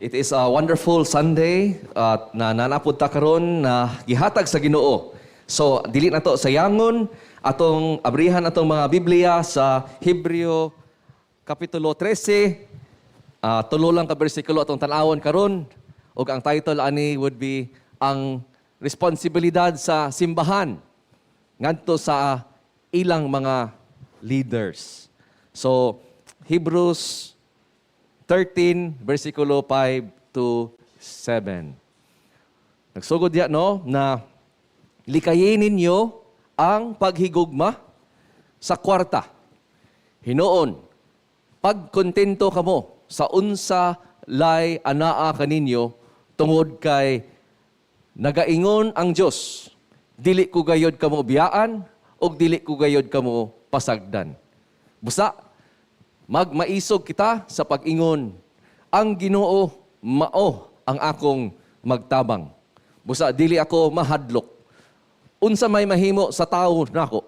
It is a wonderful Sunday at na nanapod ta karon na gihatag sa Ginoo. So dili na to sa yangon atong abrihan atong mga Biblia sa Hebreo kapitulo 13. Tulo lang ka bersikulo atong tan-awon karon ug ang title ani would be ang responsibilidad sa simbahan ngadto sa ilang mga leaders. So Hebrews 13, versikulo 5 to 7. Nagsugod diya, no, na likayin ninyo ang paghigugma sa kwarta. Hinoon, pagkontento kamo sa unsa lay anaa kaninyo tungod kay nagaingon ang Dios, dili ko gayod kamo biyaan o dili ko gayod kamo pasagdan. Busa, magmaisog kita sa pag-ingon, ang Ginoo mao ang akong magtabang. Busa, dili ako mahadlok. Unsa may mahimo sa tawo nako.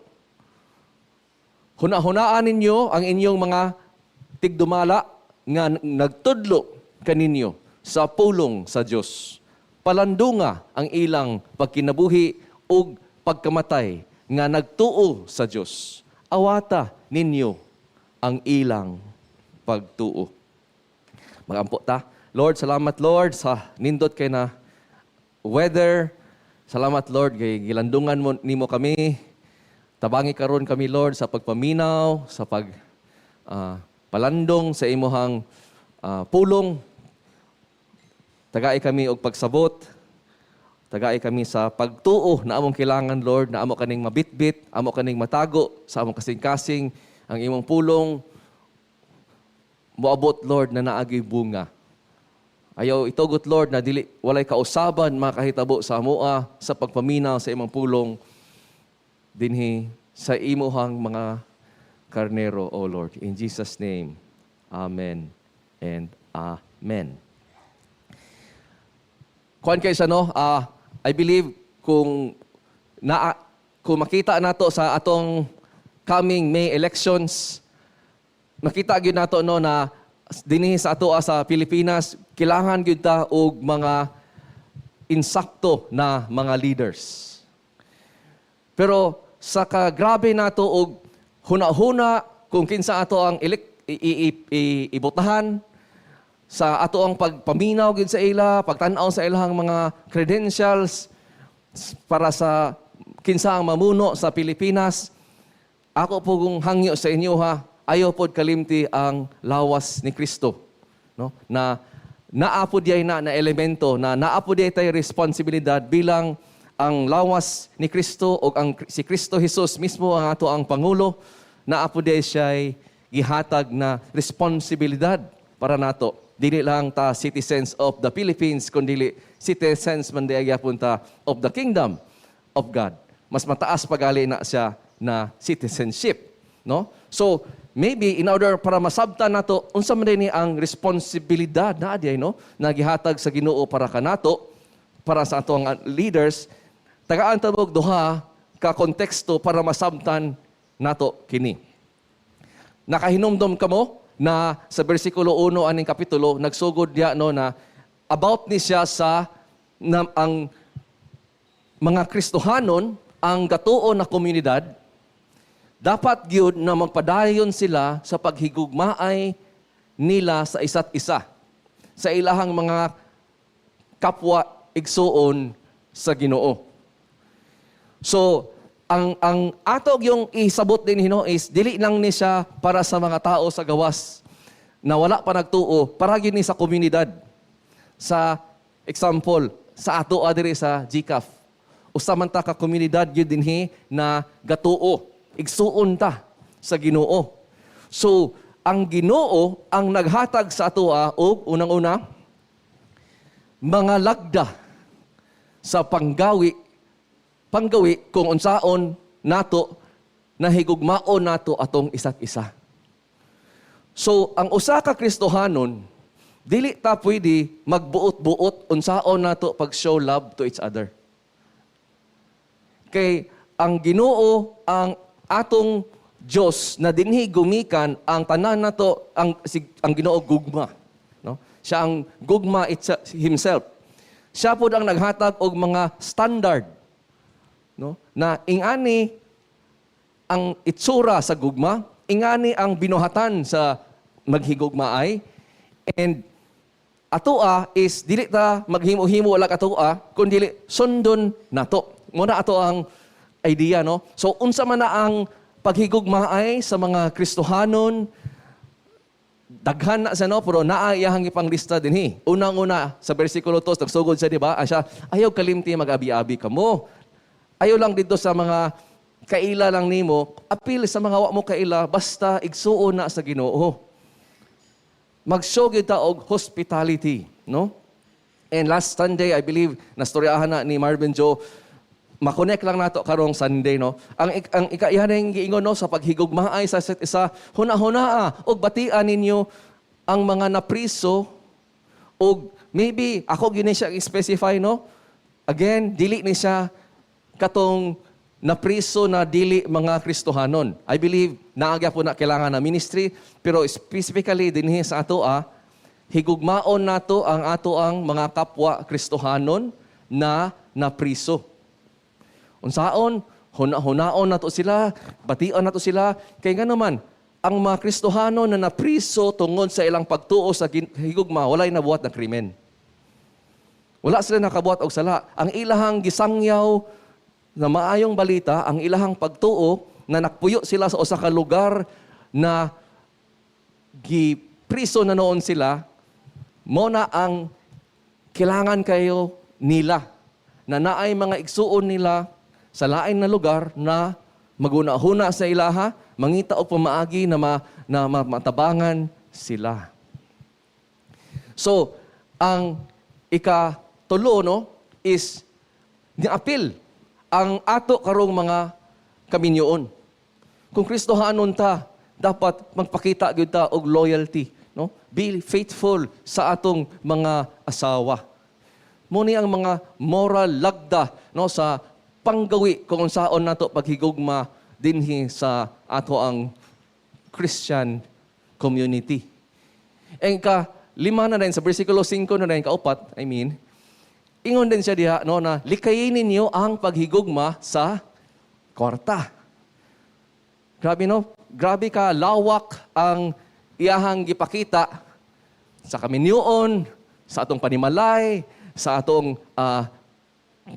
Hunahunaan ninyo ang inyong mga tigdumala nga nagtudlo kaninyo sa pulong sa Dios. Palandunga ang ilang pagkinabuhi ug pagkamatay nga nagtuo sa Dios. Awata ninyo ang ilang pagtuo. Magampo ta. Lord, salamat Lord sa nindot kay na weather. Salamat Lord kay gilandungan mo nimo kami. Tabangi karon kami Lord sa pagpaminaw, sa palandong sa imuhang pulong. Tagai kami og pagsabot. Tagai kami sa pagtuo na among kailangan Lord, na amo kaning mabitbit, amo kaning matago sa among kasing-kasing. Ang imong pulong, moabot, Lord, na naagi bunga. Ayaw itugot, Lord, na dili walay kausaban makahitabo sa amoa, sa pagpaminaw sa imong pulong, dinhi sa imuhang mga karnero, O Lord. In Jesus' name, Amen and Amen. Kuan kay sa no, I believe kung makita nato sa atong coming May elections, makita gyud nato no na dinhi sa ato sa Pilipinas kailangan gyud ta og mga insakto na mga leaders. Pero sa kagrabe nato og huna-huna kung kinsa ato ang ibotahan, sa ato ang pagpaminaw gyud sa ila, pagtan-aw sa ilahang mga credentials para sa kinsa ang mamuno sa Pilipinas. Ako po kung hangyo sa inyo ha, ayaw po kalimti ang lawas ni Kristo. No? Na naapod yay na elemento, na naapod yay tayo responsibilidad bilang ang lawas ni Kristo o si Kristo Jesus mismo ang ato ang Pangulo, naapod yay siya'y gihatag na responsibilidad para nato. Dili lang ta citizens of the Philippines, kundi citizens man di punta of the kingdom of God. Mas mataas pagali na siya na citizenship, no? So, maybe in order para masabtan nato unsa man ni ang responsibilidad na diay no, nagihatag sa Ginoo para kanato, para sa atong leaders, tagaan ta og duha ka konteksto para masabtan nato kini. Nakahinumdom kamo na sa bersikulo 1 aning kapitulo nagsugod diya no na about ni siya sa ang mga Kristohanon, ang gatuo na komunidad, dapat gyud na magpadayon sila sa paghigugmaay nila sa isa't isa, sa ilahang mga kapwa igsuon sa Ginoo. So, ang atog yung isabot din hino is dili lang ni siya para sa mga tao sa gawas na wala pa nagtuo, para gyud ni sa komunidad. Sa example, sa ato adiri sa GCAF, usa man ta ka komunidad gyud dinhi na gatuo, igsuon ta sa Ginoo. So, ang Ginoo ang naghatag sa atoa og unang-una mga lagda sa panggawi kung unsaon nato nahigugmaon nato atong isa't isa. So, ang usa ka Kristohanon, dili ta pwede magbuot-buot unsaon nato pag-show love to each other. Kay ang Ginoo ang atong Diyos na dinhi gumikan ang tanan nato ang Ginoo gugma, no? Siya ang gugma himself. Siya po ang naghatag og mga standard, no? Na ingani ang itsura sa gugma, ingani ang binuhatan sa maghigugmaay, and atoa is dili ta maghimo-himo wala atoa, kundi sundon nato. Muna ato ang idea, no? So unsa man na ang paghigugmaay sa mga Kristohanon, daghan na sa no, pero naayahang ipanglista dinhi. Unang-una sa bersikulo 2 nagsugod siya, di ba? Siya, ayaw kalimti mag-abi-abi kamo. Ayaw lang dito sa mga kaila lang nimo, apil sa mga wa mo kaila basta igsuon na sa Ginoo. Mag-show kita og hospitality, no? And last Sunday, I believe, nastoryahan na ni Marvin Joe, makonek lang nato karong Sunday, no? Ang ikaihaneng giingon, no, sa paghigugmaay sa isa't isa, huna-hunaa og batian ninyo ang mga napriso, og maybe ako gini siya specify, no? Again, dili ni siya katong napriso na dili mga Kristohanon. I believe naagya po na kailangan na ministry, pero specifically dinhi sa ato higugmaon nato ang ato ang mga kapwa Kristohanon na napriso. Unsaon, hunaon nato sila, bation nato sila, kay nga naman, ang mga Kristohanon na napriso tungod sa ilang pagtuo sa higugma, walay nabuhat na krimen. Wala sila nakabuhat og sala. Ang ilahang gisangyaw na maayong balita, ang ilahang pagtuo na nakpuyo sila sa usa ka lugar na gipriso na noon sila, mo na ang kailangan kayo nila na naay mga igsuon nila sa lain na lugar na maguna-huna sa ilaha, mangita og pamaagi na matabangan sila. So, ang ikatulo, no, is niapil ang ato karong mga kaminyoon. Kung Kristohanon ta, dapat magpakita gyud ta og loyalty, no? Be faithful sa atong mga asawa. Muni ang mga moral lagda, no, sa panggawi kung saon nato paghigugma dinhi sa ato ang Christian community. Ang lima na rin, sa versikulo 5 na rin, kaupat, ingon din siya diha, no, na likayin ninyo ang paghigugma sa kwarta. Grabe, no? Grabe ka, lawak ang iyahang gipakita sa kaminyoon, sa atong panimalay, sa atong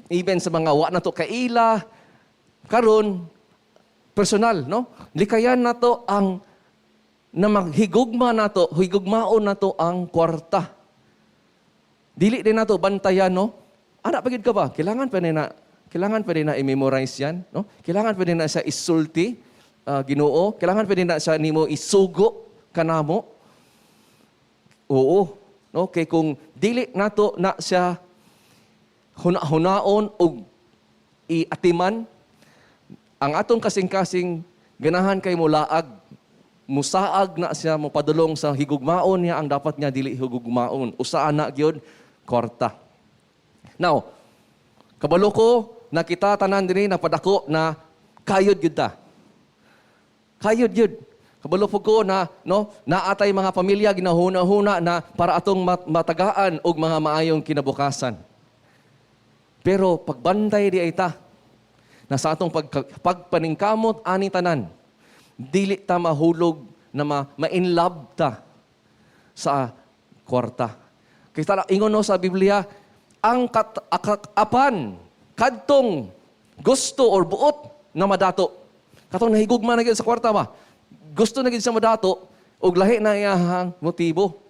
even sa mga wa na to kaila, karon personal, no? Likayan nato ang na maghigugma nato, higugmaon nato ang kwarta. Dili din nato bantayan, no? Ana pagid ka ba? Kailangan pa din na i-memorize yan, no? Kailangan pa din na siya isulti, Ginoo. Kailangan pa din na siya nimo isugo kanamo. Oo, no? Kay kung dili nato na siya hunaon o iatiman, ang atong kasing-kasing ganahan kay mulaag, musaag na siya, mopadulong sa higugmaon niya, ang dapat niya dili higugmaon. Usaan na gyud kwarta. Now, kabalo ko, nakita tanan diri napadako na kayod gyud ta. Kayod gyud. Kabalo po ko na, no, naatay mga pamilya ginahuna-huna na para atong matagaan og mga maayong kinabukasan. Pero pagbantay di ay ta, na sa atong pagpaningkamot ani tanan, dili ta mahulog na ma-inlove ta sa kwarta. Kaya ingon no sa Biblia, ang apan, kadtong gusto or buot na madato. Katong nahigugma na gyud sa kwarta ba? Gusto na gyud sa madato, og lahi na iyahang motibo.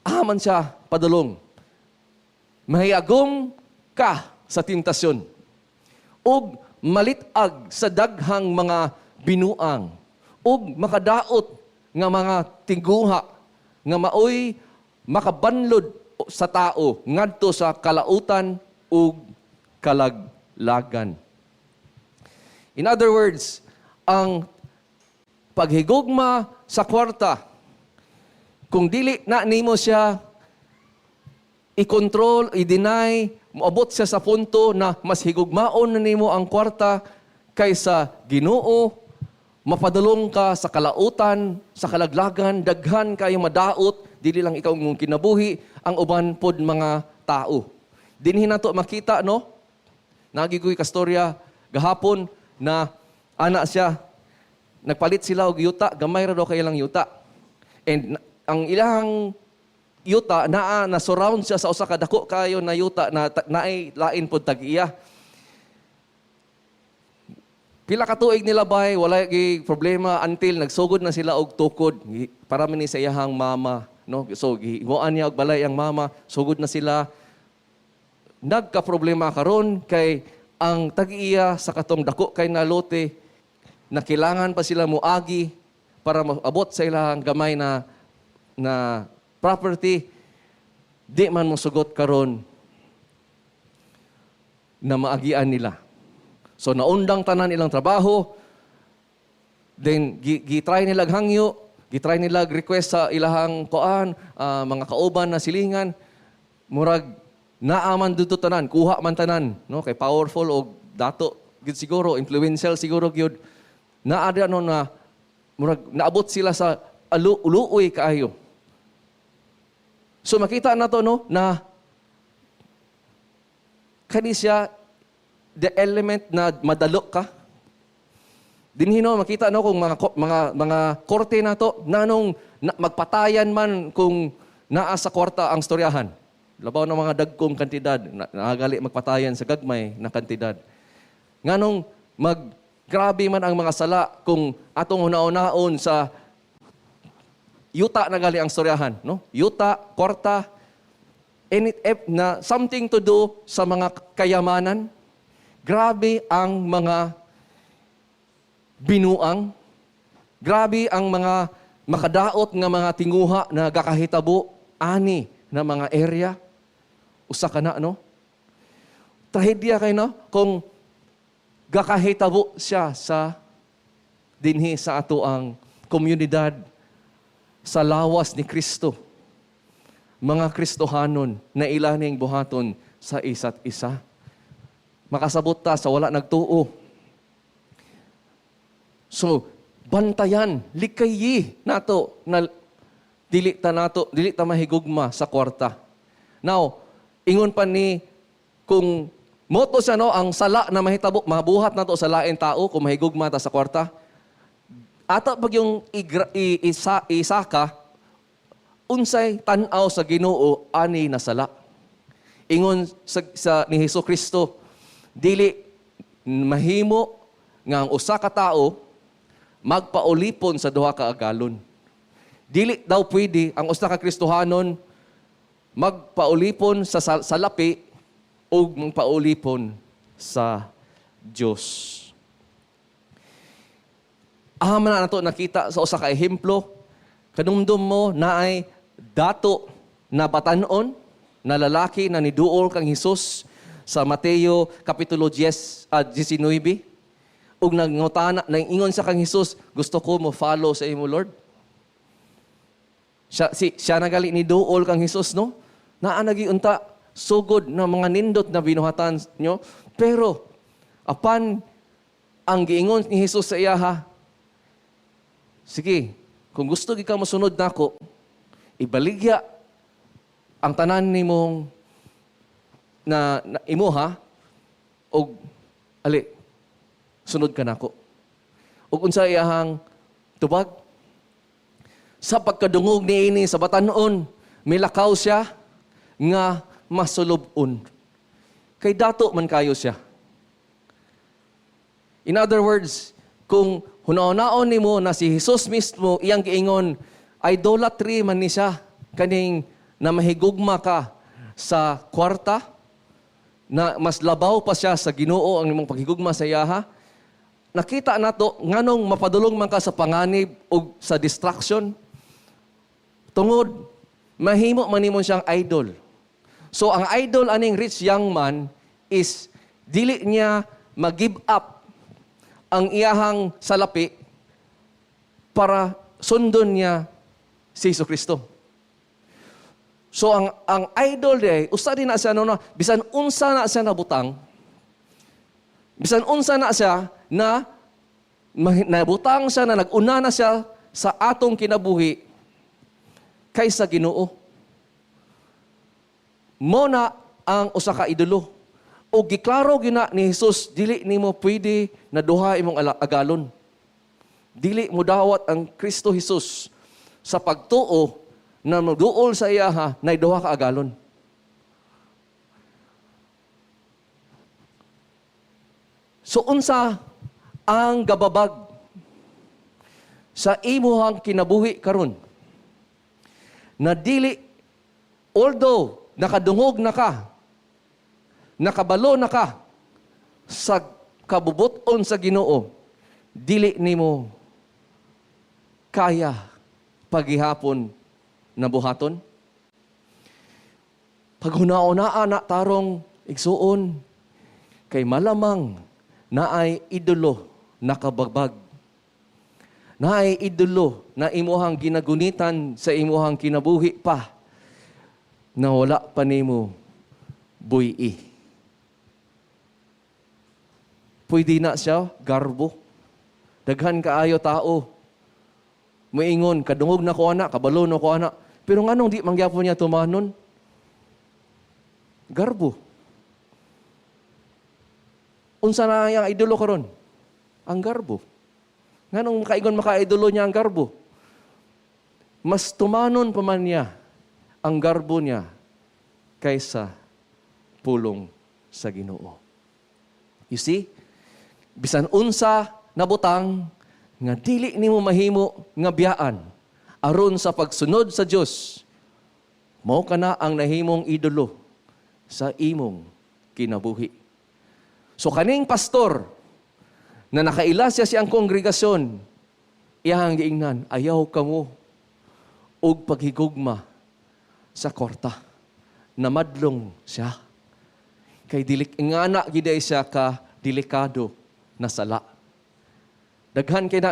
Aman siya padulong. Mahiyagom ka sa tentasyon. Og malitag sa daghang mga binuang. Og makadaot nga mga tiguha nga maoy makabanlod sa tao ngadto sa kalautan ug kalaglagan. In other words, ang paghigugma sa kwarta, kung dili na nimo siya i-control, i-deny, moabot siya sa punto na mas higugmaon na nimo ang kwarta kaysa Ginoo, mapadulong ka sa kalautan, sa kalaglagan, daghan kayo madaot, dili lang ikaw mong kinabuhi, ang uban pod mga tao. Dinhi nato makita, no? Nagigoy kastorya gahapon na ana siya, nagpalit sila og yuta, gamay ra daw kay ilang yuta. And ang ilang yuta na surround siya sa usa ka dako kayo na yuta na naay lain pod tag-iya. Pila ka tuig nila bay, wala gi problema until nagsugod na sila og tukod para man ni sa iyahang mama, no? So gihimuan niya og balay ang mama, sugod na sila. Nagka problema karon kay ang tag-iya sa katong dako kay na lote na kailangan pa sila moagi para maabot sa ilang gamay na property, di man mo sugot karon na maagian nila. So naundang tanan ilang trabaho, then gitry nila hangyo, gitry nila request sa ilahang koan, mga kauban na silingan, murag naaman dito tanan, kuha man tanan, no? Kay powerful o dato gid siguro, influential siguro gyud. Naada no na murag naabot sila sa uluoy kaayo. So makita na to, no, na kani siya the element na madalo ka. Dinhi, no, makita no kung mga korte na to nanong magpatayan man kung naa sa kwarta ang storyahan. Labaw ng mga dagkong kantidad, naagali magpatayan sa gagmay na kantidad. Nganong maggrabe man ang mga sala kung atong una-unaon sa yuta na gali ang storyahan, no? Yuta, kwarta, na something to do sa mga kayamanan. Grabe ang mga binuang. Grabe ang mga makadaot nga mga tinguha na gakahitabo ani na mga area. Usa ka na, no? Trahedya kay, no? Kung gakahitabo siya sa dinhi sa ato ang komunidad sa lawas ni Kristo. Mga Kristohanon na ilaning buhaton sa isa't isa. Makasabot ta sa wala nagtuo. So, bantayan, likayi nato na dili ta mahigugma sa kwarta. Now, ingon pa ni kung moto siya, no, ang sala na mahitabo, mabuhat nato sa lain tao kung mahigugma ta sa kwarta. Ata pag yung isaka, unsay tan-aw sa Ginoo ani na sala. Ingon sa ni Hesukristo, dili mahimo nga ang usa ka tao magpaulipon sa duha ka agalon. Dili daw pwede ang usa ka Kristohanon magpaulipon sa salapi o magpaulipon sa Dios. Aham na nato nakita sa usa ka ehemplo, kanumdum mo naay dato na batanon na lalaki na niduol kang Hesus sa Mateo Kapitulo 19. Ug nangutana, ingon sa kang Hesus, gusto ko mo follow sa imo, Lord. Siya nagali ni duol kang Hesus, no? Naa nagiunta, sugod na mga nindot na binuhatan nyo. Pero, apan ang giingon ni Hesus sa iyaha, sige, kung gusto ka masunod nako, ibaligya ang tanan nimong na imuha og ali sunod ka nako. Ug unsa iyahang tubag? Sa pagkadungog niini sa batanon, milakaw siya nga masulubon. Kay dato man kayo siya. In other words, kung hunaon nimo na si Hesus mismo iyang giingon, idolatry man ni siya kaning na mahigugma ka sa kwarta, na mas labaw pa siya sa Ginoo ang imong paghigugma sa iyaha. Nakita nato nganong mapadulong man ka sa panganib o sa distraction. Tungod, mahimo man nimo siyang idol. So ang idol aning rich young man is dili niya mag-give up ang iyahang salapi para sundon niya si Jesucristo. So ang idol day, usa din na siya bisan unsa na siya nabutang, bisan unsa na siya na Nabutang siya na nag-una na siya sa atong kinabuhi kaysa Ginoo. Mo na ang usa ka idolo. O giklaro gina ni Jesus, dili nimo pwede na duha imong agalon. Dili mo dawat ang Kristo Jesus sa pagtuo na magduol sa iya na duha ka agalon. So unsa ang gababag sa imuhang kinabuhi karon na dili, although nakadungog na ka, nakabalo na ka sa kabubuton sa Ginoo, dili nimo kaya paghihapon na buhaton? Paghuna-unaan na tarong igsuon, kay malamang naay idolo nakabagbag. Naay idolo na imuhang ginagunitan sa imuhang kinabuhi pa na wala pa nimo buhi. Pwede na siya garbo. Daghan kaayo tao. Moingon, kadungog na ko ana, kabalo na ko ana. Pero nganong di mangyapon niya tumanon? Garbo. Unsa na yang idolo karon? Ang garbo. Nganong makaidolo niya ang garbo? Mas tumanon pa man niya ang garbo niya kaysa pulong sa Ginoo. You see? Bisan unsa nabutang nga dili nimo mahimo nga biyaan aron sa pagsunod sa Dios, mao kana ang nahimong idolo sa imong kinabuhi. So kaning pastor na nakaila siya siyang kongregasyon, iyang giingnan, ayaw kamo og paghigugma sa korta. Namadlong siya. Kay ngana giday siya ka delikado na sala. Daghan kay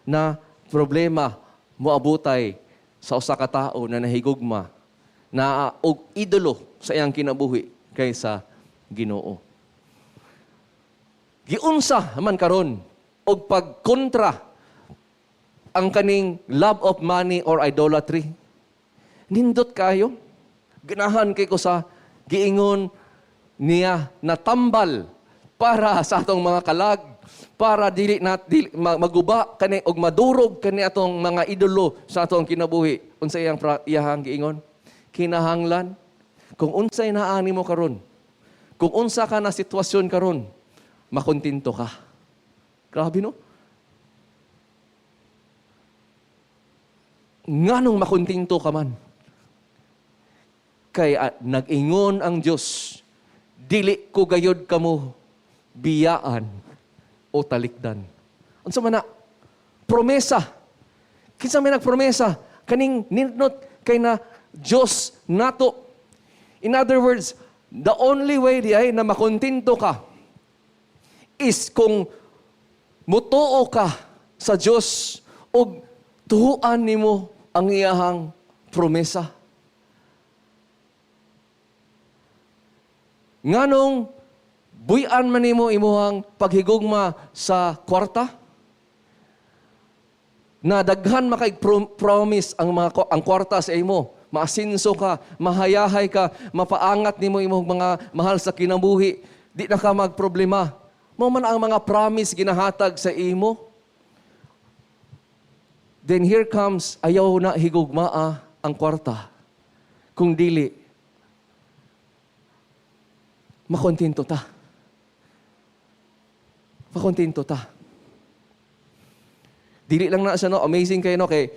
na problema moabutay sa usa ka tawo na nahigugma na og idolo sa iyang kinabuhi kaysa Ginoo. Giunsa man karon og pagkontra ang kaning love of money or idolatry. Nindot kayo. Ganahan kay ko sa giingon niya na tambal para sa atong mga kalag, para dili maguba kani og madurog kani atong mga idolo sa atong kinabuhi. Unsa iyang giingon? Kinahanglan kung unsay naa nimo karon, kung unsa ka na sitwasyon karon, makontento ka. Grabe no? Nganong makontento ka man? Kay nag-ingon ang Dios, dili ko gayod kamo biyaan o talikdan. Unsa man na? Promesa. Kinsa may nagpromesa? Kaning nindot kay na Dios nato. In other words, the only way di ay na makontento ka is kung mutuo ka sa Dios ug tuhuan nimo ang iyahang promesa. Nganong buyan man nimo imuhang paghigugma sa kwarta? Na daghan makay-promise ang kwarta sa imo. Maasinso ka, mahayahay ka, mapaangat nimo imong mga mahal sa kinabuhi. Di na ka magproblema. Mo man ang mga promise ginahatag sa imo. Then here comes, ayaw na higugmaa ang kwarta. Kung dili, makontento ta. Makontento ta. Dili lang na siya, no? Amazing kayo, no? Kay,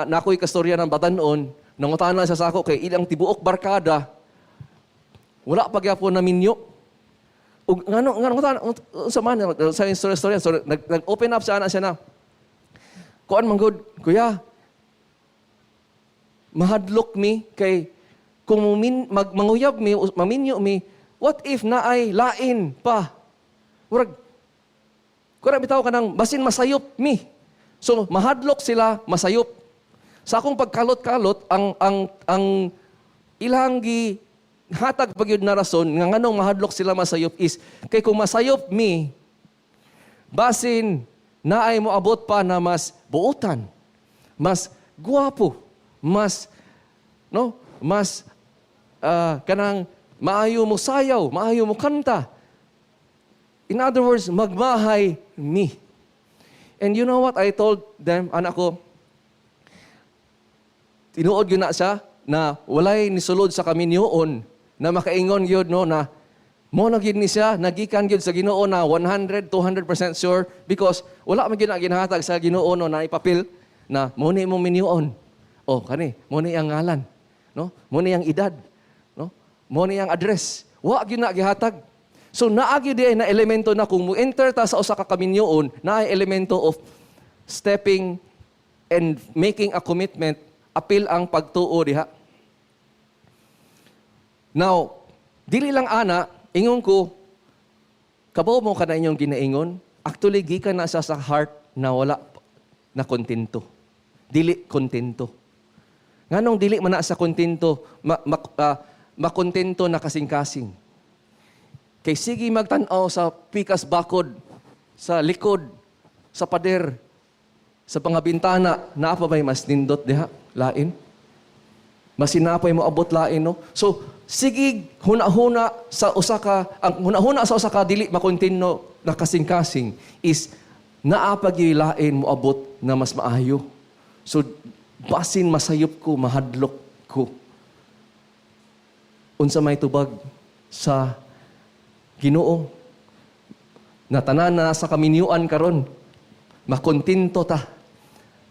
nakoy kastorya ng Batanon, nangutana siya sa ako, kay ilang tibuok barkada, wala pagyapon na minyo. Ug sa man sa storya, so nag-open up siya na. Kuan man good, kuya. Mahadlok mi kay kung manguyab mi, maminyo mi, what if naay lain pa? Murag bitaw ka nang basin masayop mi. So mahadlok sila, masayop. Sa akong pagkalot-kalot ang ilang gi hatag pagyud na rason nga nganong mahadlok sila masayop is kay kung masayop mi basin naay moabot pa na mas buotan, mas guwapo, mas kanang maayo mo sayaw, maayo mo kanta. In other words, magmahay me. And you know what I told them, anak ko, tinuod yun na siya, na walay nisulod sa kaminyoon, na makaingon yun, no, na mo na gyud ni siya, nagikan gyud sa Ginoo na 100, 200% sure, because wala man gyud na ginahatag sa Ginoo no, na ipapil, na mo ni mong minyoon. O, kani, mo ni ang ngalan, no? Mo ni ang edad, no? Mo ni ang address. Wa gyud na gihatag. So naagi di na elemento na kung mo enter ta sa usa ka kaminyoon, na elemento of stepping and making a commitment, apil ang pagtuo diha. Now, dili lang ana, ingon ko, kabaw mo ka na inyong ginaingon, actually gikan na siya sa heart na wala na kontento. Dili kontento. Nganong dili man na sa kontento, makontento na kasing-kasing. Kay sige magtan-aw sa pikas bakod, sa likod, sa pader, sa mga bintana, naa pa ba'y mas nindot diha? Lain? Mas sinapay mo abot lain, no? So, sige huna-huna sa usa ka, ang huna-huna sa usa ka dili makontento na kasing-kasing is naa pa gyud lain mo abot na mas maayo. So, basin masayop ko, mahadlok ko. Unsa may tubag sa Ginoo, na tanan na sa kaminyuan karon, makontento ta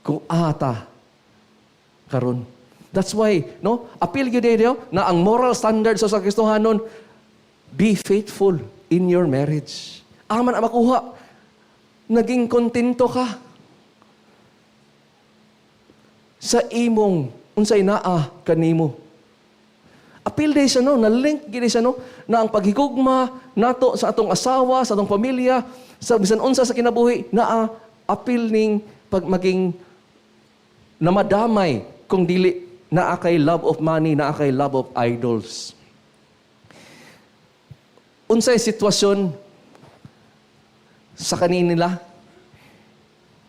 kung ata karon. That's why, no, appeal gyud diyo na ang moral standards sa Kristohanon, be faithful in your marriage. Aman ang makuha, naging kontento ka sa imong unsay naa kanimo. Appeal day siya, no? Na-link gini siya, no? Na ang paghigugma nato sa atong asawa, sa atong pamilya, sa bisan unsa sa kinabuhi, na appeal ning maging namadamay kung dili naa kay love of money, naa kay love of idols. Unsay sitwasyon sa kanila?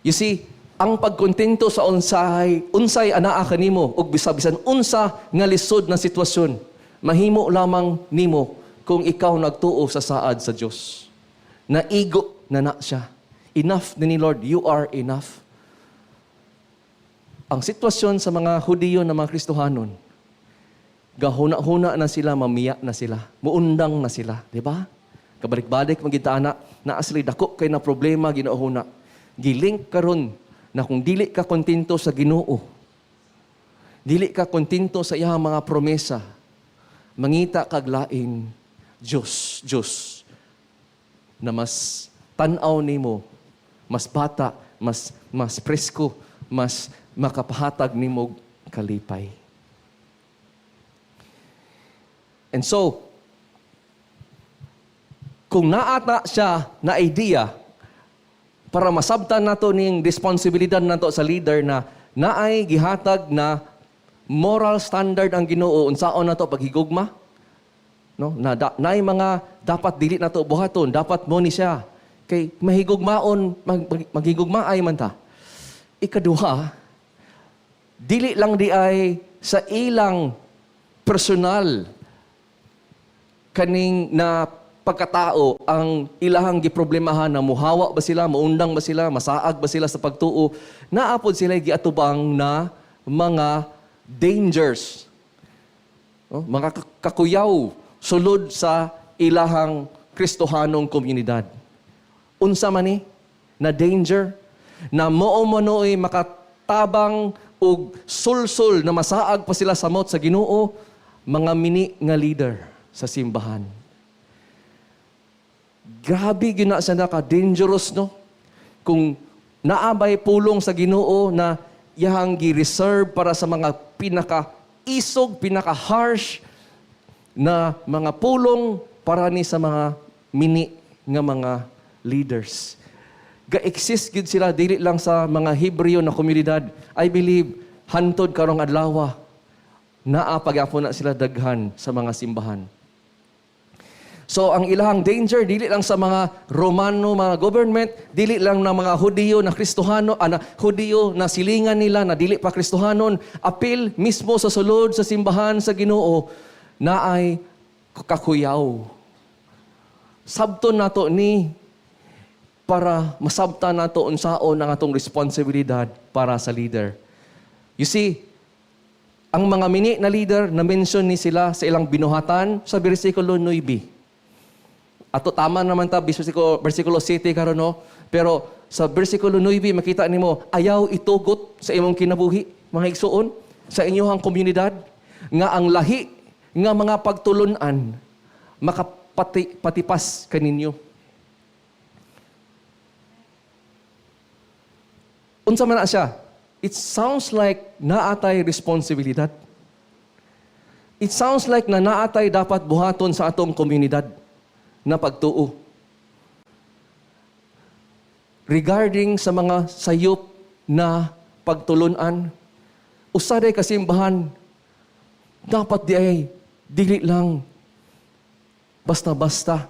You see, ang pagkontento sa unsay anaa kanimo ug bisan unsa nga lisod na sitwasyon, mahimo lamang nimo kung ikaw nagtuo sa saad sa Dios. Naigo na siya. Enough ni Lord, you are enough. Ang sitwasyon sa mga Hudiyo na mga Kristohanon, gahuna-huna na sila, mamiya na sila, muundang na sila, di ba? Kabalik-balik magitana na asli dako kay na problema ginahuna. Gilink karon na kung dili ka kontento sa Ginoo, dili ka kontento sa iyang mga promesa, mangita kag laing Diyos na mas tan-aw nimo, mas bata, mas presko, mas makapahatag nimo kalipay. And so, kung naata siya na idea para masabtan nato ning responsibilidad nato sa leader na naay gihatag na moral standard ang Ginoo unsaon nato paghigugma, no, na naay mga dapat dili nato buhaton, dapat mo ni siya kay mahigugmaon, maghigugmaay man ta. Ikaduha, dili lang di ay sa ilang personal kaning na pagkatao ang ilahang giproblemahan na muhawa ba sila, maundang ba sila, masaag ba sila sa pagtuo, naapod sila giatubang na mga dangers. No? Mga kakuyaw sulod sa ilahang Kristohanong komunidad. Unsa man ni na danger na mao manoy makatabang og sulsul na masaag pa sila samot sa Ginoo, mga mini nga leader sa simbahan. Grabe gina sa naka-dangerous, no? Kung naabay pulong sa Ginoo na yahang gi-reserve para sa mga pinaka-isog, pinaka-harsh na mga pulong para ni sa mga mini nga mga leaders. Ga-exist gid sila dili lang sa mga Hebreo na komunidad. I believe hantod karong adlaw naa pagyapon na sila daghan sa mga simbahan. So ang ilahang danger dili lang sa mga Romano, mga government, dili lang na mga Hudiyo na Kristohano, Hudiyo na silingan nila na dili pa Kristohanon, apil mismo sa sulod sa simbahan sa Ginoo na ay kakuyaw. Sabton nato ni para masabtan nato unsaon ang atong responsibilidad para sa leader. You see, ang mga mini na leader na mention ni sila sa ilang binuhatan sa bersikulo 9. Ato tama naman ta bersikulo 7 karon no. Pero sa bersikulo 9 makita nimo ayaw itugot sa imong kinabuhi mga igsoon sa inyong komunidad nga ang lahi nga mga pagtulunan makapatipas kaninyo. Unsa man na siya? It sounds like naatay responsibilidad. It sounds like na naatay dapat buhaton sa atong komunidad na pagtuo. Regarding sa mga sayop na pagtulunan, usaday kasimbahan, dapat di ay dili lang basta-basta.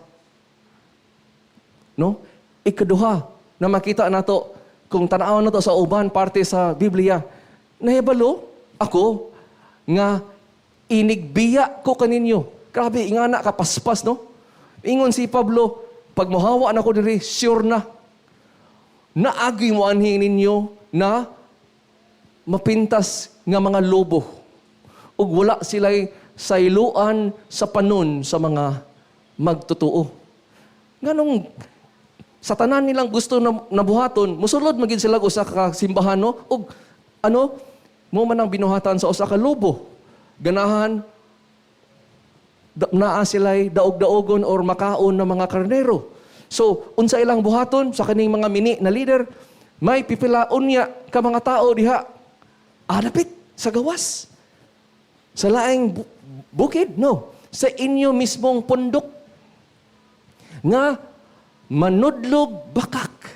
No? Ikaduha, na makita nato kung tanaw nato sa uban parte sa Biblia, nahibalo ako nga inigbiya ko kaninyo. Grabe, ingana kapaspas, no? Ingon si Pablo, pag mohawa na ko diri, sure na. Naagi mo anhin ninyo na mapintas nga mga lobo. Ug wala sila'y sailuan sa panon sa mga magtutuo. Nganong sa tanan nilang gusto na nabuhaton, musulod magin sila usa ka simbahan, no? Ug mo man ang binuhatan sa usa ka lobo. Ganahan naa sila'y daog-daogon or makaon ng mga karnero. So, unsa ilang buhaton sa kaning mga mini na leader, may pipilaon niya ka mga tao diha. Adapit sa gawas. Sa laing bukid, no. Sa inyo mismong pundok. Nga manudlog bakak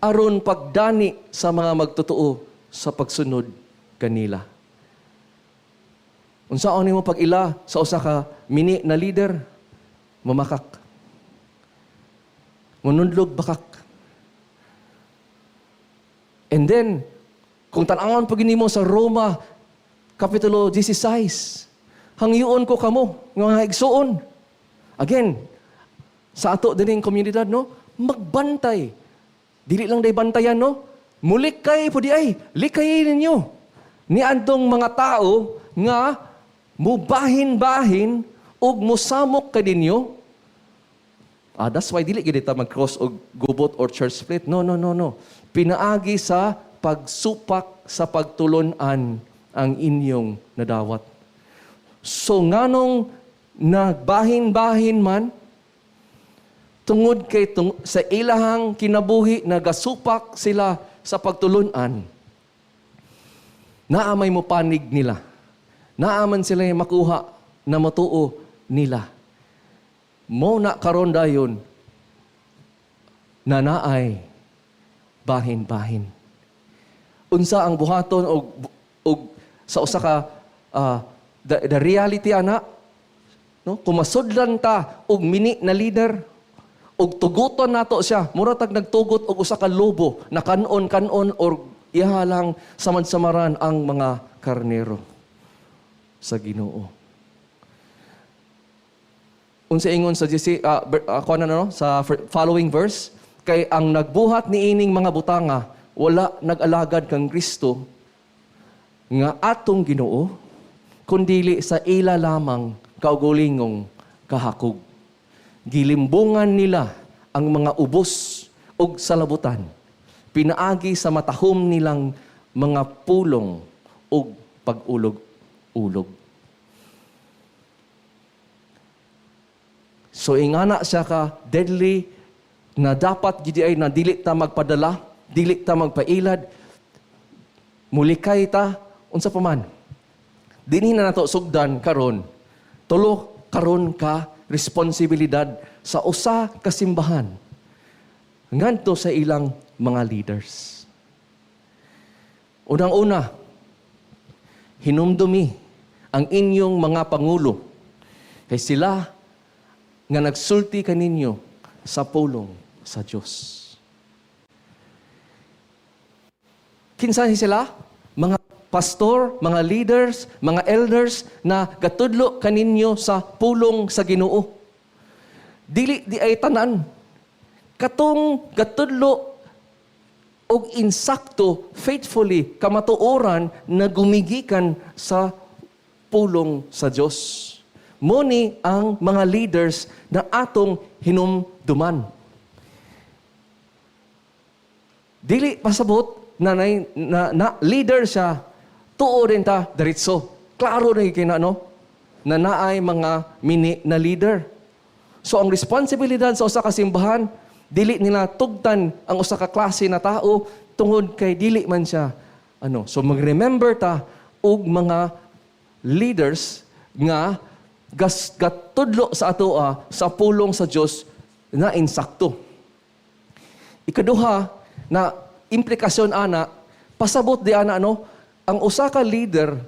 aron pagdani sa mga magtotoo sa pagsunod kanila. Unsaon nimo pag-ila sa usa ka mini na leader? Mamakak. Manundlog bakak. And then, kung tan-awon pag nimo sa Roma, Kapitulo 16, hangyoon ko kamo, nga igsuon. Again, sa ato dining komunidad, no? Magbantay. Dili lang day bantayan, no? Mulikay po di ay. Likay ninyo. Ni andong mga tao nga mubahin-bahin ug musamok kadinyo. That's why dili gid ta mag-cross og gubot or church split. No. Pinaagi sa pagsupak sa pagtulon-an ang inyong nadawat. So nganong nagbahin-bahin man tungod kay sa ilahang kinabuhi nagasupak sila sa pagtulon-an. Naamay mo panig nila. Naaman sila yung makuha na matuo nila. Mo na karon dayon na naay bahin-bahin. Unsa ang buhaton og sa usa ka the reality ana, no? Kumasudlan ta og mini na leader og tuguton nato siya. Mura tag nagtugot og usa ka lobo na kanon or ihalang samad-samaran ang mga karnero sa Ginoo. Unsa ingon sa sa following verse, kay ang nagbuhat niining mga butanga wala nag-alagad kang Kristo nga atong Ginoo kundili sa ila lamang kaugulingong kahakog. Gilimbungan nila ang mga ubos ug salabutan. Pinaagi sa matahom nilang mga pulong ug pag-ulog-ulog. So ingana siya ka deadly na dapat gidi ay na dili ta magpadala, dili ta magpailad, mulikay ta unsa pa man. Dinhi na nato sugdan karon. Tulo karon ka responsibilidad sa usa ka simbahan. Ngadto sa ilang mga leaders. Unang-una, hinumdumi ang inyong mga pangulo. Kay sila nga nagsulti kaninyo sa pulong sa Dios. Kinsa sila? Mga pastor, mga leaders, mga elders na gatudlo kaninyo sa pulong sa Ginoo. Dili di ay tanan. Katong gatudlo og insakto, faithfully, kamatuoran na gumigikan sa pulong sa Dios. Muni ang mga leaders na atong hinumduman. Dili pasabot na leader siya, tuo rin ta diretso. Klaro na kina no na naay mga mini na leader. So ang responsibilidad sa usa ka simbahan, dili nila tugtan ang usa ka klase na tao tungod kay dili man siya So mag-remember ta og mga leaders nga gatudlo sa atoa sa pulong sa Dios na insakto. Ikaduha na implikasyon ana, pasabot di ana ang usa ka leader,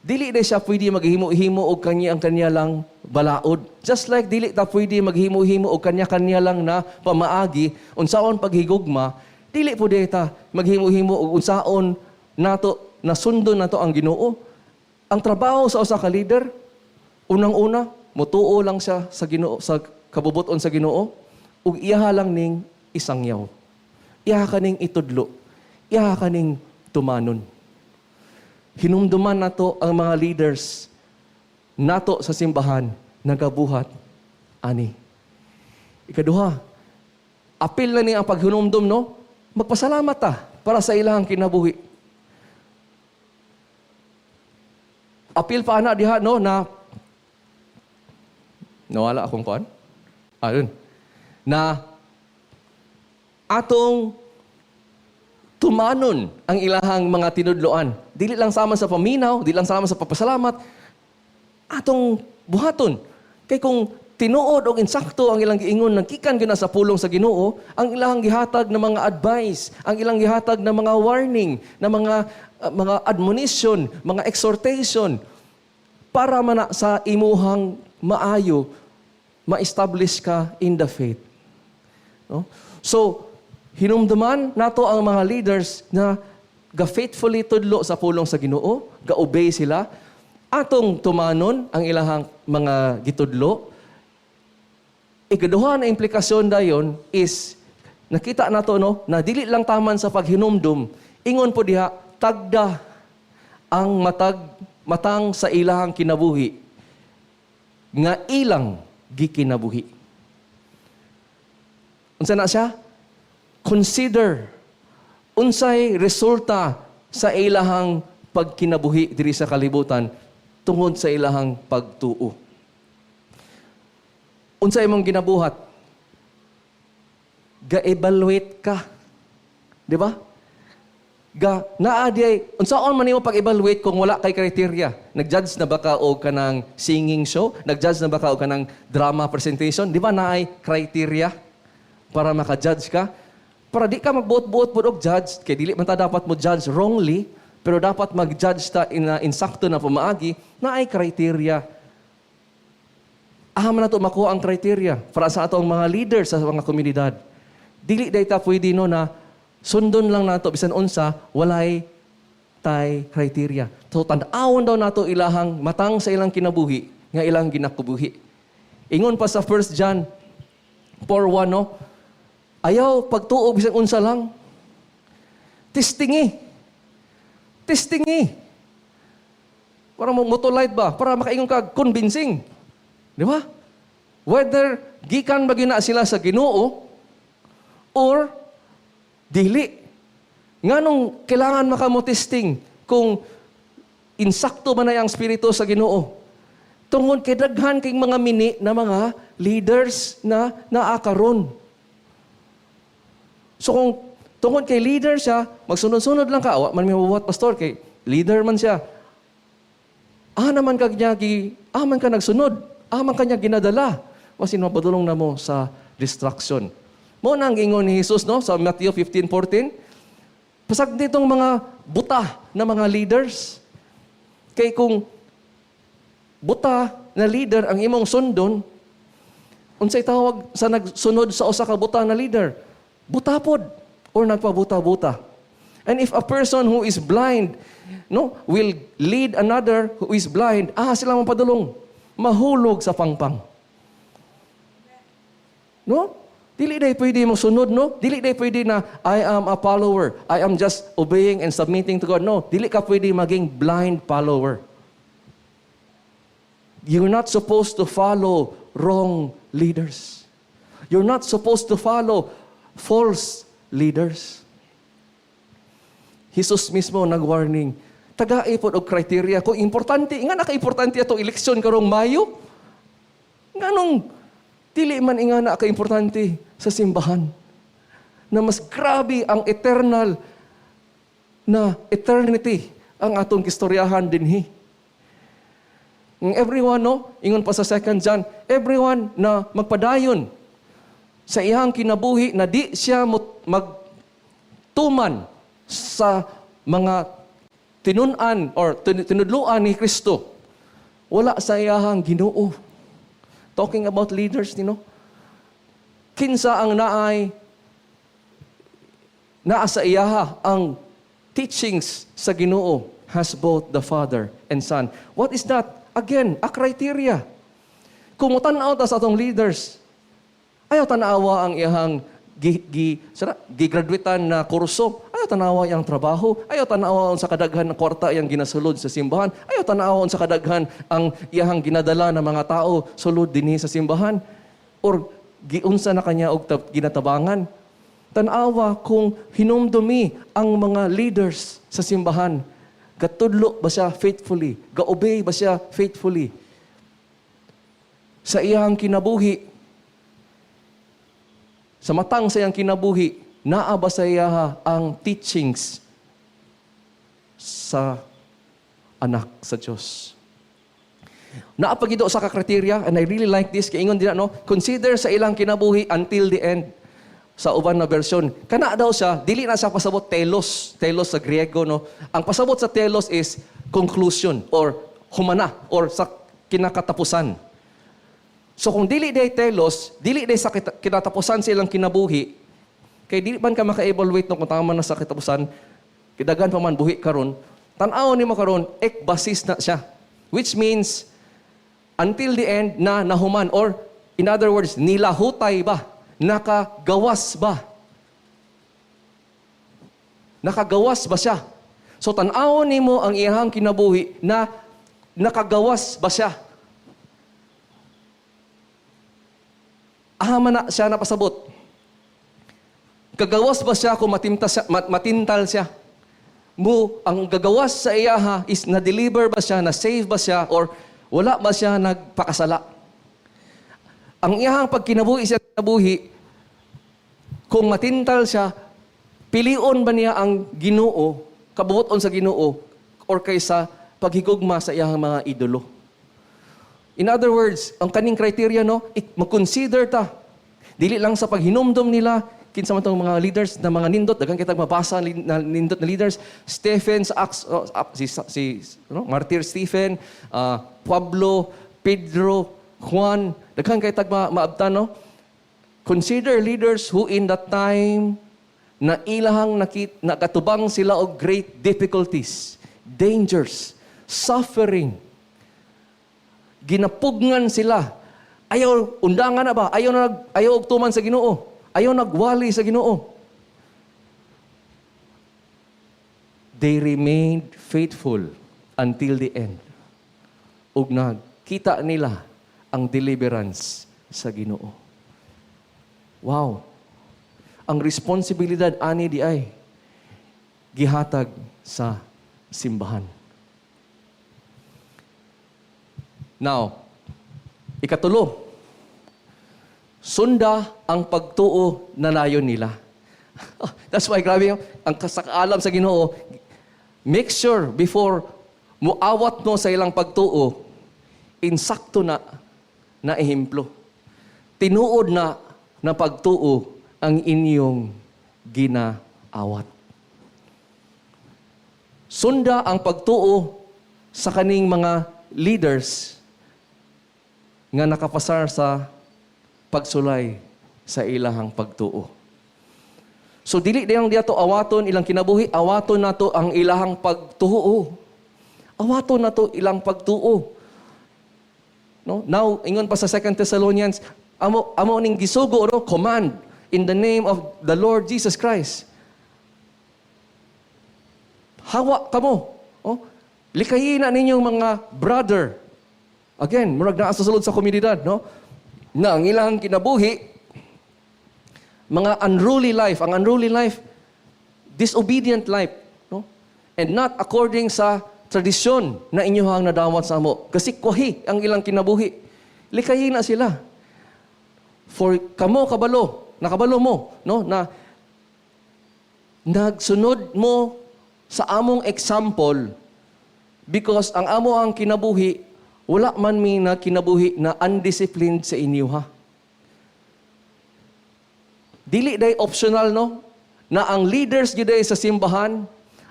dili na siya pwede maghimo-himo og kanya lang balaod. Just like dili ta pwede maghimo-himo og kanya lang na pamaagi, unsaon paghigugma, dili pud ta maghimo-himo og unsaon nato nasundon nato ang Ginoo. Ang trabaho sa usa ka leader, unang-una, mutuo lang siya sa Ginoo, sa kabubuton sa Ginoo, ug iyaha lang ning isangyaw. Iyaha kaning itudlo. Iyaha kaning tumanon. Hinumduman nato ang mga leaders nato sa simbahan nagabuhat ani. Ikaduha, apil na ni ang paghinumdum magpasalamat ta para sa ilang kinabuhi. Apil pa ana diha na nawala akong kuan. Ayun. Na atong tumanon ang ilahang mga tinudloan. Dili lang sama sa paminaw, dili lang sama sa papasalamat, atong buhaton. Kay kung tinuod o insakto ang ilang giingon, nagkikan gyud na sa pulong sa Ginoo, ang ilang gihatag na mga advice, ang ilang gihatag na mga warning, na mga admonition, mga exhortation, para man sa imuhang maayo, ma-establish ka in the faith. So, hinumduman nato ang mga leaders na ga-faithfully tudlo sa pulong sa Ginoo, ga-obey sila, atong tumanon ang ilahang mga gitudlo. Ikaduha na implikasyon dayon is, nakita nato na dili lang taman sa paghinumdum, ingon po diha, tagda ang matang sa ilahang kinabuhi, nga ilang gikinabuhi. Unsa na siya? Consider unsay resulta sa ilahang pagkinabuhi diri sa kalibutan tungod sa ilahang pagtuo. Unsay imong ginabuhat? Ga-evaluate ka. Di ba? Unsaon man nimo pag-evaluate kung wala kay criteria? Nag-judge na ba ka o kanang singing show? Nag-judge na ba ka o kanang drama presentation? Di ba naay criteria para maka-judge ka? Para di ka magbuot-buot po og judge, kay dili man ta dapat mo judge wrongly, pero dapat mag-judge ta insakto na pamaagi, na ay criteria. Aham na to makuha ang criteria para sa atong mga leaders sa mga komunidad. Dili dayta pwede na sundon lang nato bisan unsa walay tay criteria. So tan-awon daw nato ilahang matang sa ilang kinabuhi nga ilang ginakubuhi. Ingon pa sa 1 John 4:1 ayaw pagtuo bisan unsa lang. Testingi. Para motolight ba? Para makaingon ka convincing. Di ba? Whether gikan ba gina sila sa Ginoo or dili. Nganong kailangan makamotesting kung insakto ba na ang spirito sa Ginoo? Tungod kay daghan kay mga mini na mga leaders na naakaron. So kung tungod kay leader siya, magsunod-sunod lang ka. Awa man may mabuhat pastor kay leader man siya. Naman ka nagsunod. Man kanya ginadala. Masin mapadulong na mo sa distraction. Mo nang ingon ni Jesus sa Matthew 15:14. Pasag ditong mga buta na mga leaders. Kay kung buta na leader ang imong sundon, Unsay tawag sa nagsunod sa usa ka buta na leader? Butapod or nagpabuta-buta. And if a person who is blind, no, will lead another who is blind, sila mapadulong, mahulog sa pangpang. No? Dili day pwede mo sunod, no? Dili day pwede na, I am a follower. I am just obeying and submitting to God. No, dili ka pwede maging blind follower. You're not supposed to follow wrong leaders. You're not supposed to follow false leaders. Jesus mismo nag-warning, tagai po og criteria kung importante, nga naka-importante atong eleksyon karong Mayo. Nganong dili man inga na ka-importante sa simbahan na mas grabe ang eternal na eternity ang atong kistoryahan dinhi. Everyone, no, ingon pa sa 2 John, everyone na magpadayon sa iyang kinabuhi na di siya magtuman sa mga tinunan or tinudluan ni Kristo, wala sa iyahang Ginoo. Talking about leaders, kinsa ang naa sa iyaha ang teachings sa Ginoo has both the Father and Son. What is that? Again, a criteria. Kung mutanaw ta sa atong leaders, ayaw tanawa ang iyahang gigraduatean na kurso, ayaw tanawa ang trabaho, ayaw tanawa sa kadaghan ng kwarta yang ginasulod sa simbahan, ayaw tanawa sa kadaghan ang iyahang ginadala ng mga tao sulod dinhi sa simbahan, or giunsa na kanya og ginatabangan. Tanawa kung hinumdumi ang mga leaders sa simbahan, gatudlo ba siya faithfully, gaobey ba siya faithfully sa iyang kinabuhi. Sa matang sa iyang kinabuhi, naa ba sa iya ang teachings sa anak sa Diyos? Naapagido sa kakriteria, and I really like this, kaya ingon din no, consider sa ilang kinabuhi until the end. Sa uban na version, kana daw siya, dili na siya pasabot telos sa Griego, no? Ang pasabot sa telos is conclusion, or humana, or sa kinakatapusan. So kung dili day telos, dili day sa kinatapusan silang kinabuhi, kay dili man ka maka-evaluate no kung tama na sa katapusan, kidagan pa man buhi karon, tan-aw nimo karon ekbasis na siya. Which means until the end na nahuman, or in other words, nilahutay ba? Nakagawas ba? Nakagawas ba siya? So tan-aw nimo ang iyang kinabuhi na nakagawas ba siya? Man na siya napasabot. Gagawas ba siya kung matintal siya? Ang gagawas sa iyaha is na-deliver ba siya, na-save ba siya, or wala ba siya nagpakasala? Ang iyahang pagkinabuhi siya kinabuhi, kung matintal siya, pilion ba niya ang Ginoo, kabubuton sa Ginoo, or kaysa paghigugma sa iyahang mga idolo? In other words, ang kaning criteria, no, mag-consider ta. Dili lang sa paghinumdom nila, kinsa man tong mga leaders na mga nindot, daghang kitag mabasa na nindot na leaders, Stephen sa Acts, Martyr Stephen, Pablo, Pedro, Juan, daghang kitag maabtan, no? Consider leaders who in that time na ilahang nakatubang sila og great difficulties, dangers, suffering. Ginapugngan sila. Ayaw undangan na ba? Ayaw tuman sa Ginoo. Ayaw nagwali sa Ginoo. They remained faithful until the end. Ug nagkita nila ang deliverance sa Ginoo. Wow. Ang responsibilidad ani di ay gihatag sa simbahan. Now, ikatulo, sunda ang pagtuo na layon nila. That's why, grabe ang kasakaalam sa Ginoo, make sure before muawat mo sa ilang pagtuo, insakto na ehemplo. Tinuod na pagtuo ang inyong ginaawat. Sunda ang pagtuo sa kaning mga leaders nga nakapasar sa pagsulay sa ilahang pagtuo. So dili dayang diato awaton ilang kinabuhi, awaton nato ang ilahang pagtuo. Awaton nato ilang pagtuo. No? Now, ingon pa sa 2 Thessalonians, amo ning gisugo, no? Command in the name of the Lord Jesus Christ. Hawa kamo. Oh? Likayin na ninyong mga brother. Again, murag naa sa sulod sa komunidad, no? Na ang ilang kinabuhi, mga unruly life, ang unruly life, disobedient life, no? And not according sa tradisyon na inyohang nadawat sa amo. Kasi kuhi ang ilang kinabuhi. Likayin na sila. For kamo nakabalo mo, no? Na nagsunod mo sa among example because ang amo ang kinabuhi, wala man mi na kinabuhi na undisciplined sa inyo, ha? Dili day optional, no? Na ang leaders gyud sa simbahan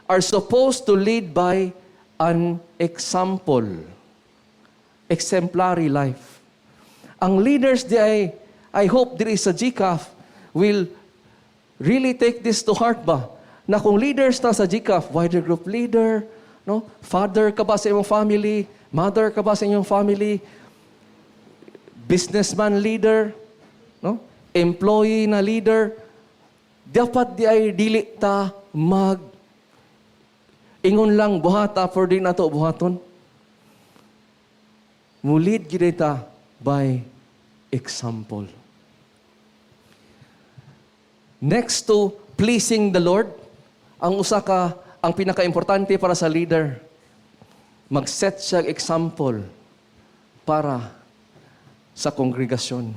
are supposed to lead by an example. Exemplary life. Ang leaders I hope there is a GCAF will really take this to heart ba? Na kung leaders ta sa GCAF, wider group leader, no? Father ka ba sa iyong family? Mother ka ba sa inyong family? Businessman leader, no? Employee na leader, dapat dili ta ingon lang buhata for din nato buhaton. Mulid gid ta by example. Next to pleasing the Lord, ang pinaka-importante para sa leader, mag-set siya example para sa kongregasyon.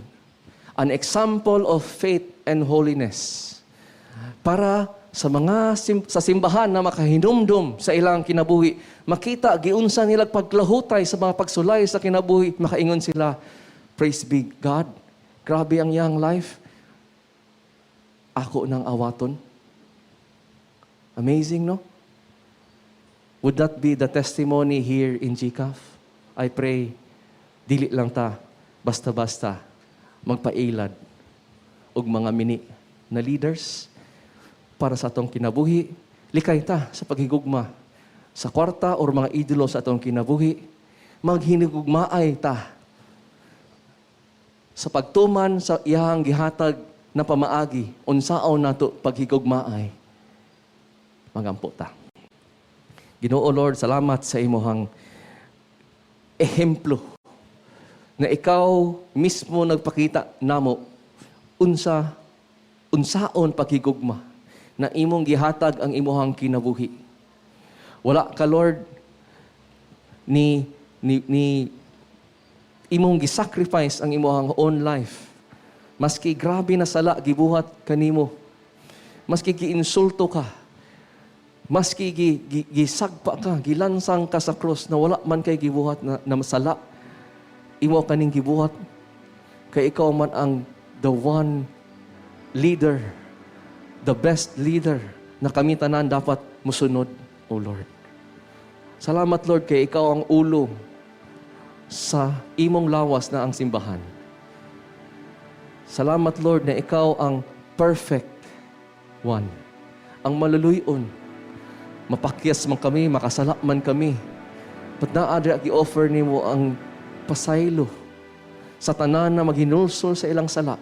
An example of faith and holiness. Para sa simbahan na makahinumdum sa ilang kinabuhi, makita giunsa nila paglahutay sa mga pagsulay sa kinabuhi, makaingon sila, praise be God. Grabe ang young life. Ako nang awaton. Amazing, no? Would that be the testimony here in GCAF? I pray, dili lang ta, basta-basta, magpailad og mga mini na leaders para sa atong kinabuhi. Likay ta sa paghigugma sa kwarta or mga idolo sa atong kinabuhi. Maghinigugmaay ta sa pagtuman sa iyang gihatag na pamaagi unsaon nato paghigugmaay. Magampo ta. Ginoo Lord, salamat sa imuhang ehemplo na ikaw mismo nagpakita namo unsaon paghigugma na imong gihatag ang imuhang kinabuhi. Wala ka Lord ni imong gisacrifice ang imuhang own life. Maski grabe na sala gibuhat kanimo. Maski giinsulto ka. Maski gisagpa ka, gilansang ka sa cross na wala man kay gibuhat na masala. Imo kaning gibuhat kay ikaw man ang the one leader, the best leader na kami tanan dapat musunod, O Lord. Salamat Lord kay ikaw ang ulo sa imong lawas na ang simbahan. Salamat Lord na ikaw ang perfect one, ang maluluyon. Mapakyas man kami, makasala man kami. But naadra gi-offer nimo ang pasaylo sa tanan na maghinulsol sa ilang sala.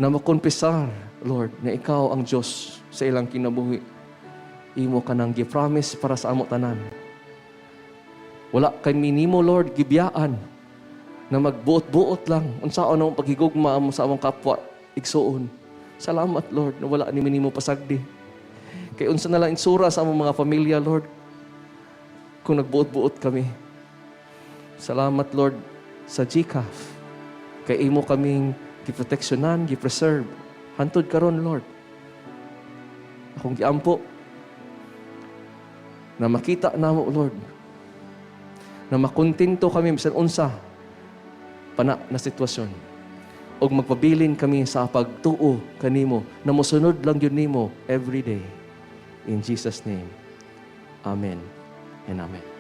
Na makonfesar, Lord, na ikaw ang Diyos sa ilang kinabuhi. Imo ka nang gi-promise para sa amo tanan. Wala kay minimo, Lord, gibiyaan na magbuot-buot lang unsaon ang paghigugma mo sa among kapwa igsuon. Salamat, Lord, na wala ni minimo pasagdi. Kay unsa na lang insura sa among mga pamilya, Lord, kung nagbuot-buot kami. Salamat, Lord, sa GCAF. Kay imo kaming giproteksyonan, gipreserve. Hantod karon, Lord. Akong giampo na makita namo, Lord, na makontento kami bisan unsa pana na sitwasyon. Og magpabilin kami sa pagtuo kanimo na mosunod lang yun nimo every day. In Jesus' name, Amen and Amen.